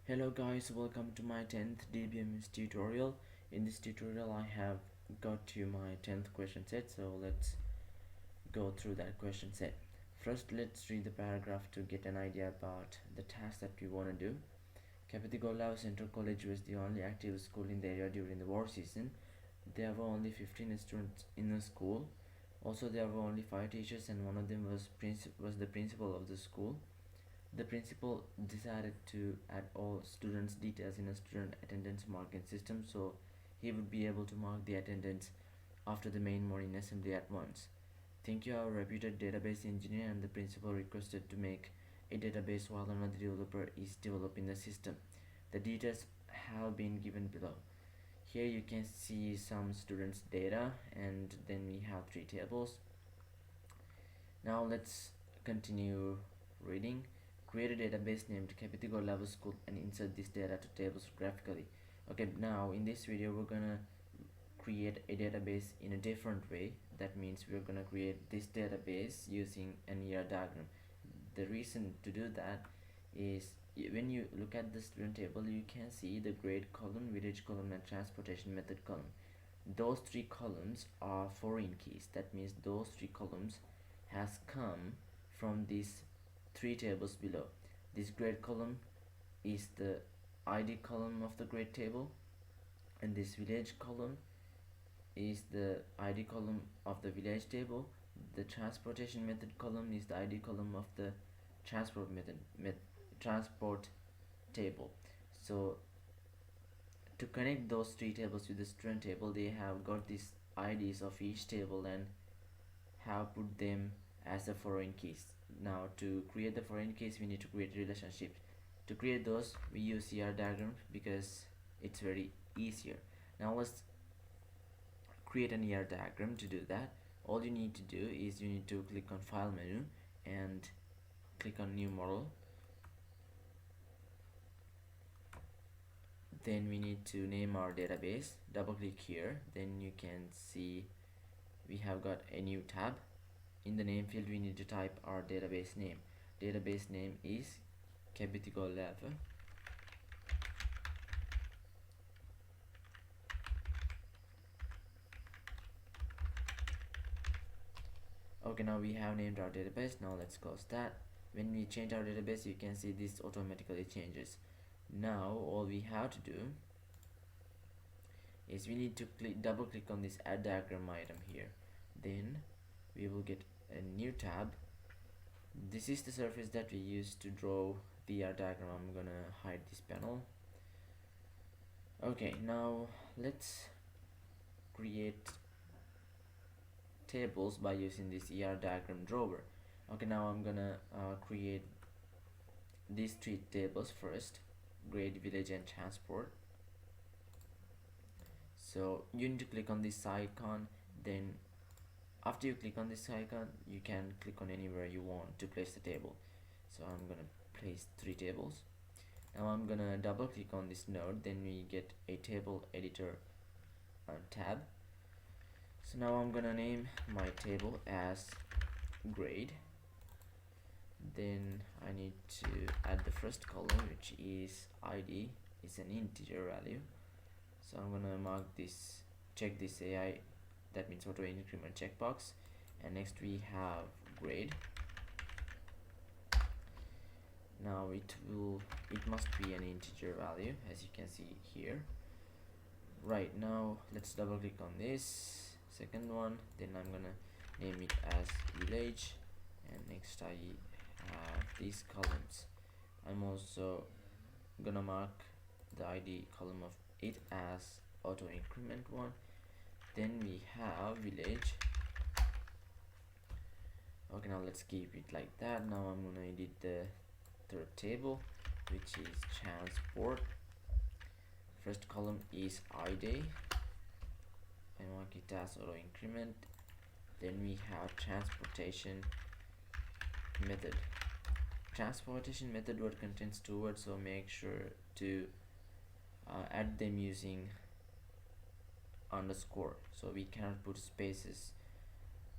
Hello guys, welcome to my 10th DBMS tutorial. In this tutorial I have got to my 10th question set, so let's go through that question set. First, let's read the paragraph to get an idea about the task that we want to do. Kapitigola Central College was the only active school in the area during the war season. There were only 15 students in the school. Also, there were only 5 teachers and one of them was the principal of the school. The principal decided to add all students' details in a student attendance marking system, so he would be able to mark the attendance after the main morning assembly at once. Thank you, our reputed database engineer, and the principal requested to make a database while another developer is developing the system. The details have been given below. Here you can see some students' data, and then we have 3 tables. Now let's continue reading. Create a database named Capitigo Level School and insert this data to tables graphically. Okay, now in this video we're gonna create a database in a different way. That means we're gonna create this database using an ER diagram. The reason to do that is when you look at the student table, you can see the grade column, village column, and transportation method column. Those 3 columns are foreign keys. That means those 3 columns has come from these 3 tables below. This grade column is the ID column of the grade table, and this village column is the ID column of the village table. The transportation method column is the ID column of the transport table. So to connect those 3 tables with the student table, they have got these IDs of each table and have put them as the foreign keys. Now to create the foreign keys, we need to create relationships. To create those, we use ER diagrams because it's very easier. Now let's create an ER diagram. To do that, all you need to do is you need to click on file menu and click on new model. Then we need to name our database. Double click here, then you can see we have got a new tab. In the name field, we need to type our database name. Database name is Capitigo Lab. Okay, now we have named our database. Now let's close that. When we change our database, you can see this automatically changes. Now all we have to do is we need to double click on this add diagram item here. Then we will get a new tab. This is the surface that we use to draw the diagram. I'm gonna hide this panel. Okay, now let's create tables by using this ER diagram drawer. Okay, now I'm gonna create these 3 tables first: grade, village, and transport. So you need to click on this icon. Then after you click on this icon, you can click on anywhere you want to place the table. So I'm gonna place 3 tables. Now I'm gonna double click on this node. Then we get a table editor tab. So now I'm gonna name my table as grade. Then I need to add the first column, which is ID, is an integer value. So I'm gonna mark this, check this AI, that means auto increment checkbox. And next we have grade. Now it must be an integer value, as you can see here. Right, now let's double click on this second one. Then I'm gonna name it as village, and next I have these columns. I'm also gonna mark the ID column of it as auto increment 1. Then we have village. Okay, now let's keep it like that. Now I'm gonna edit the 3rd table, which is transport. First column is ID. I mark it as auto increment. Then we have transportation method. Transportation method word contains 2 words, so make sure to add them using underscore, so we cannot put spaces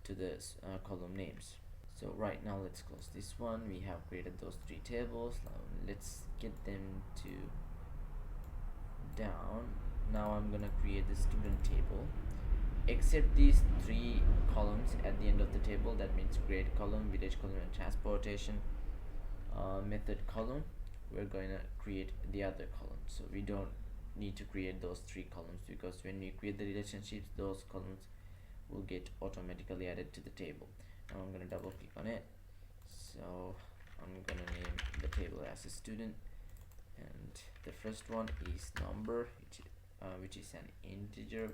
to the column names. So right now let's close this one. We have created those three tables. Now let's get them to down. Now I'm gonna create the student table. Except these three columns at the end of the table, that means grade column, village column, and transportation method column, we're going to create the other column. So we don't need to create those three columns, because when we create the relationships, those columns will get automatically added to the table. Now I'm going to double click on it. So I'm going to name the table as a student, and the first one is number, which is an integer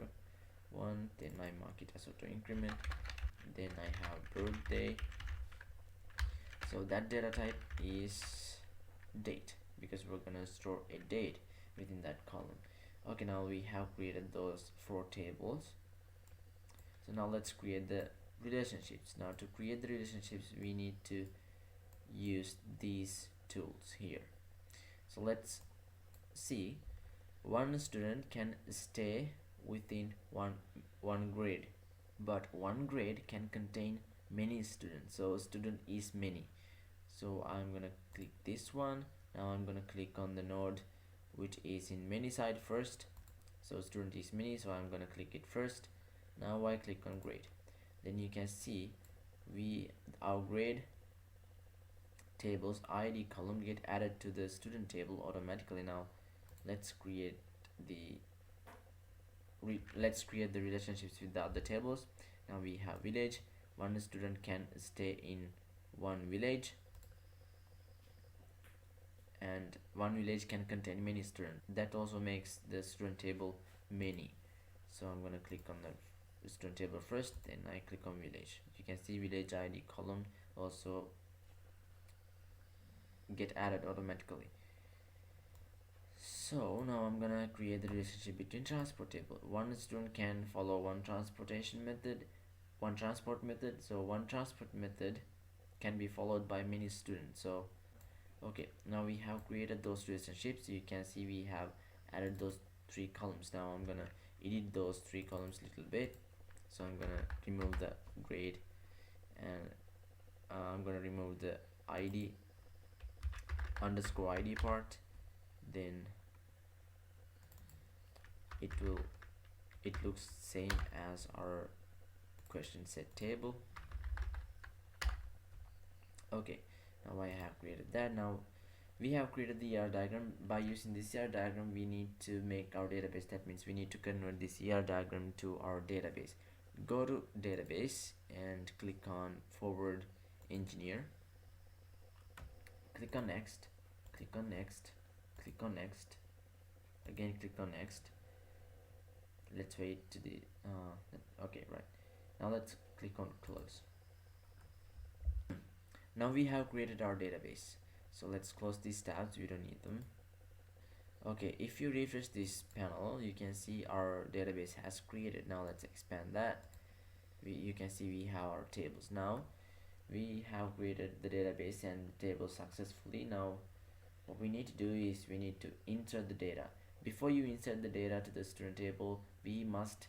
one. Then I mark it as auto increment. Then I have birthday. So that data type is date, because we're gonna store a date within that column. Okay, now we have created those four tables. So now let's create the relationships. Now to create the relationships, we need to use these tools here. So let's see. One student can stay within one grade, but one grade can contain many students. So student is many. So I'm gonna click this one. Now I'm gonna click on the node which is in many side first. So student is many, so I'm gonna click it first. Now I click on grade. Then you can see our grade tables ID column get added to the student table automatically. Now let's create the relationships with the other tables. Now we have village. One student can stay in one village, and one village can contain many students. That also makes the student table many. So I'm gonna click on the student table first, then I click on village. You can see village ID column also get added automatically. So now I'm gonna create the relationship between transport table. One student can follow one transport method. So one transport method can be followed by many students. So okay, now we have created those relationships. You can see we have added those three columns. Now I'm gonna edit those three columns a little bit. So I'm gonna remove the grade, and I'm gonna remove the ID underscore ID part. Then it looks same as our question set table. Okay, now I have created that. Now we have created the ER diagram. By using this ER diagram, we need to make our database. That means we need to convert this ER diagram to our database. Go to database and click on forward engineer. Click on next, click on next, click on next, again click on next. Let's wait to the okay, right, now let's click on close. Now we have created our database, so let's close these tabs, we don't need them. Okay, if you refresh this panel, you can see our database has created. Now let's expand that. You can see we have our tables. Now we have created the database and the table successfully. Now what we need to do is we need to insert the data. Before you insert the data to the student table, we must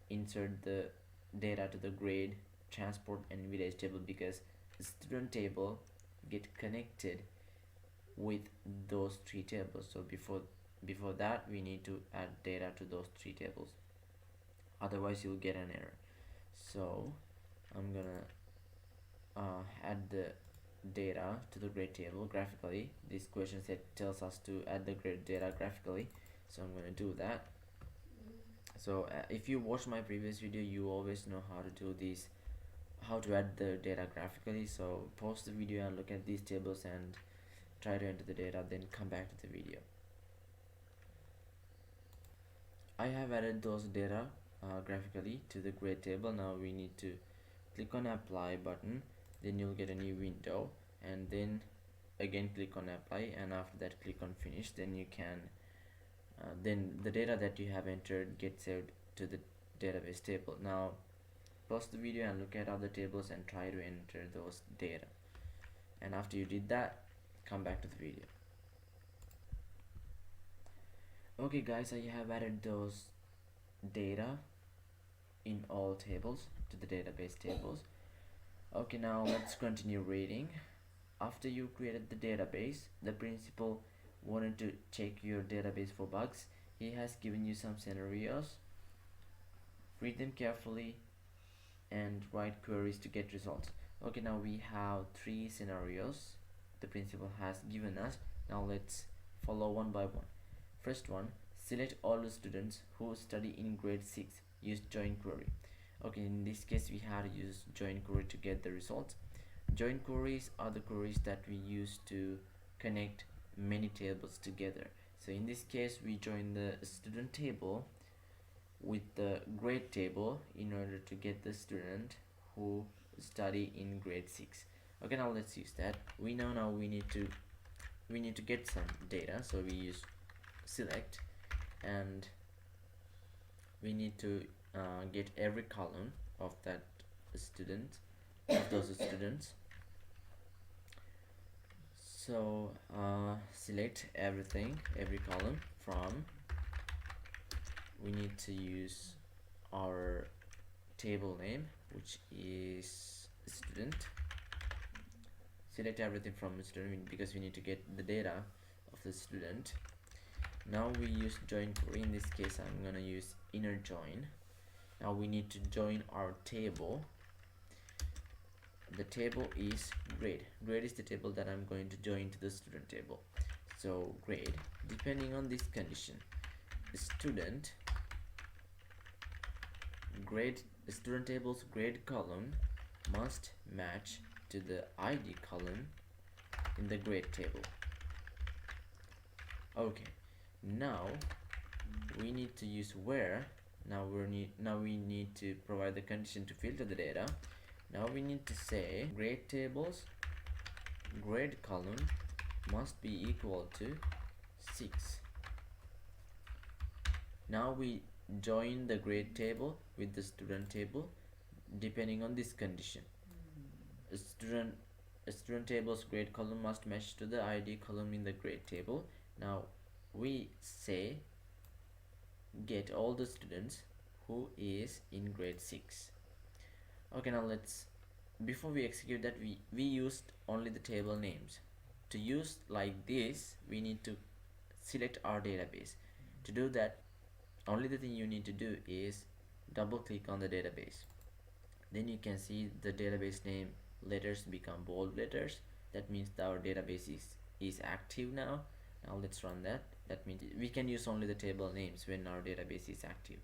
insert the data to the grade, transport, and village table, because the student table get connected with those three tables. So before that, we need to add data to those three tables, otherwise you'll get an error. So I'm gonna add the data to the grade table graphically. This question set tells us to add the grade data graphically, so I'm going to do that. So if you watch my previous video, you always know how to do this, how to add the data graphically. So pause the video and look at these tables and try to enter the data, then come back to the video. I have added those data graphically to the grade table. Now we need to click on apply button, then you'll get a new window, and then again click on apply, and after that click on finish. Then you can then the data that you have entered gets saved to the database table. Now pause the video and look at other tables and try to enter those data, and after you did that, come back to the video. Okay guys, I have added those data in all tables to the database tables. Okay, now let's continue reading. After you created the database, the principal wanted to check your database for bugs. He has given you some scenarios. Read them carefully and write queries to get results. Okay, now we have 3 scenarios the principal has given us. Now let's follow one by one. First one, select all the students who study in grade 6. Use join query. Okay, in this case we had to use join query to get the results. Join queries are the queries that we use to connect many tables together. So in this case we join the student table with the grade table in order to get the student who study in grade 6. Okay, now let's use that. We know now we need to get some data, so we use select, and we need to get every column of that student, of those students. So select everything, every column from, we need to use our table name, which is student. Select everything from student because we need to get the data of the student. Now we use join query. In this case I'm gonna use inner join. Now we need to join our table. The table is grade. Grade is the table that I'm going to join to the student table. So grade, depending on this condition, student grade, the student table's grade column must match to the ID column in the grade table. Okay, now we need to use where. Now we need to provide the condition to filter the data. Now we need to say grade tables grade column must be equal to 6. Now we join the grade table with the student table depending on this condition. A student table's grade column must match to the ID column in the grade table. Now we say get all the students who is in grade 6. Okay, now before we execute that, we used only the table names. To use like this, we need to select our database. To do that, only the thing you need to do is double click on the database. Then you can see the database name letters become bold letters. That means that our database is active now. Now let's run that. That means we can use only the table names when our database is active.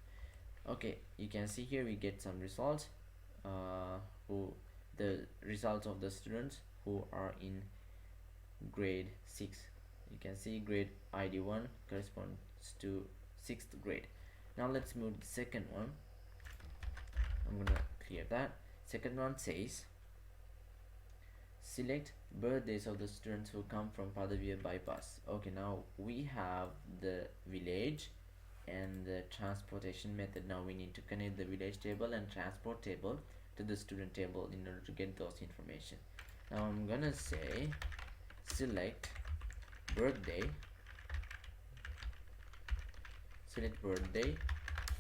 Okay, you can see here we get some results. The results of the students who are in grade 6. You can see grade ID 1 corresponds to 6th grade. Now let's move to the second one. I'm gonna clear that. Second one says select birthdays of the students who come from Padaviya bypass. Okay, now we have the village and the transportation method. Now we need to connect the village table and transport table to the student table in order to get those information. Now I'm gonna say select birthday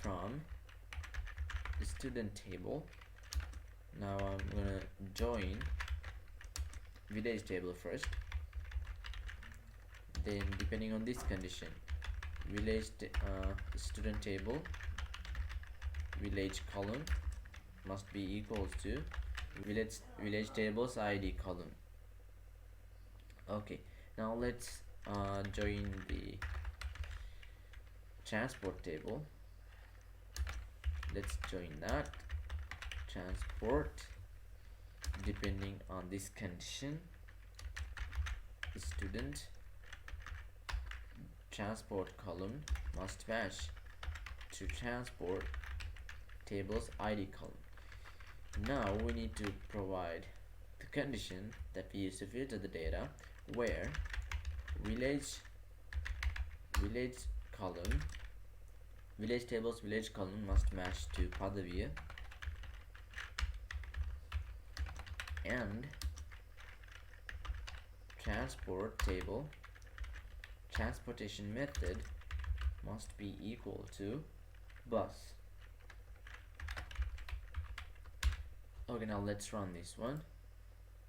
from the student table. Now I'm gonna join village table first, then depending on this condition, student table village column must be equal to village table's ID column. Okay, now let's join the transport table. Let's join that transport. Depending on this condition, student transport column must match to transport table's ID column. Now we need to provide the condition that we use to filter the data, where village table's village column must match to Padaviya, and transport table transportation method must be equal to bus. Okay, now let's run this one.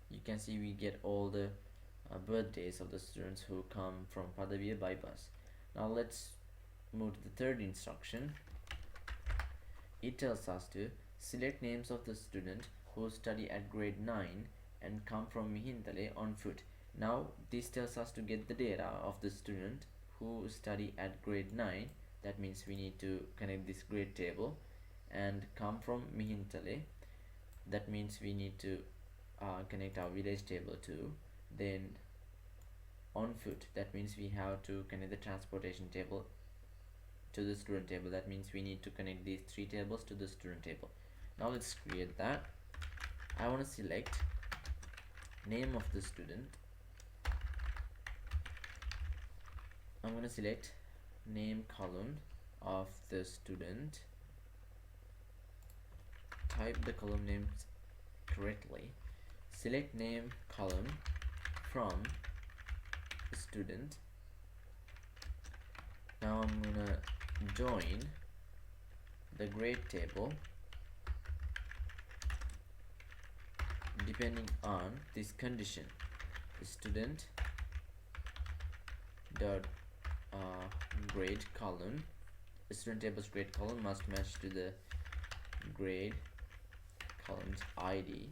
You can see we get all the birthdays of the students who come from Padaviya by bus. Now let's move to the third instruction. It tells us to select names of the student who study at grade 9 and come from Mihintale on foot. Now this tells us to get the data of the student who study at grade 9. That means we need to connect this grade table, and come from Mihintale. That means we need to connect our village table too. Then on foot, that means we have to connect the transportation table to the student table. That means we need to connect these three tables to the student table. Now let's create that. I want to select name of the student. I'm going to select name column of the student, type the column names correctly, select name column from student. Now I'm gonna join the grade table depending on this condition. The student dot grade column, the student table's grade column must match to the grade column's ID,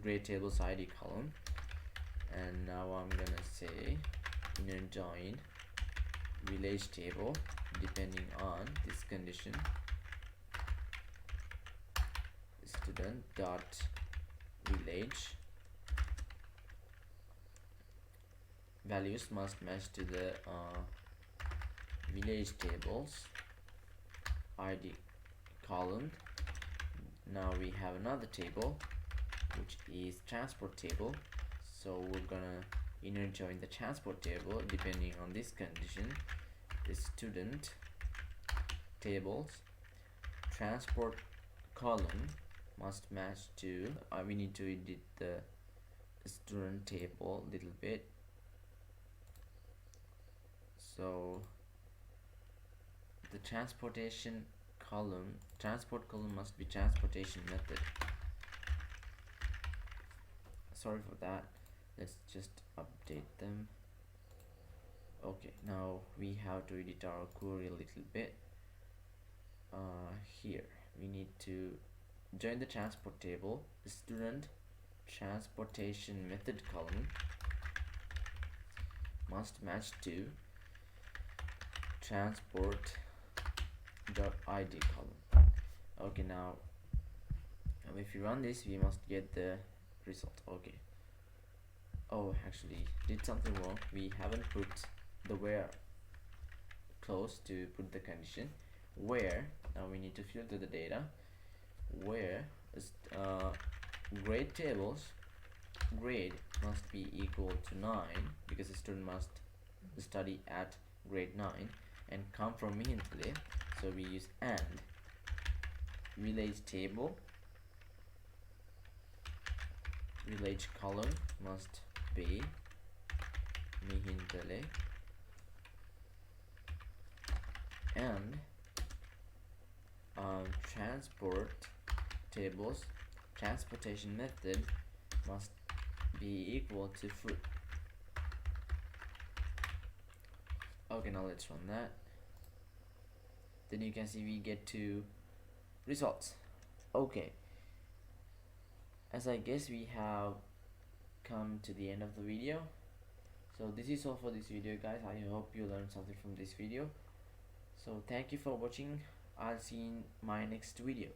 grade table's ID column. And now I'm gonna say inner join village table depending on this condition. Student dot village values must match to the village tables ID column. Now we have another table which is transport table, so we're gonna inner join the transport table depending on this condition. The student tables transport column must match to we need to edit the student table a little bit. So the transport column must be transportation method. Sorry for that, let's just update them. Okay, now we have to edit our query a little bit. Here we need to join the transport table. The student transportation method column must match to transport dot ID column. Okay, now if you run this, we must get the result. Okay, oh, actually did something wrong. We haven't put the where close to put the condition. Where, now we need to filter the data. Where is grade tables grade must be equal to 9 because the student must study at grade 9 and come from Mihintale. So we use and village table village column must be Mihintale and transport tables transportation method must be equal to foot. Okay, now let's run that. Then you can see we get two results. Okay, as I guess we have come to the end of the video. So this is all for this video, guys. I hope you learned something from this video. So thank you for watching. I'll see you in my next video.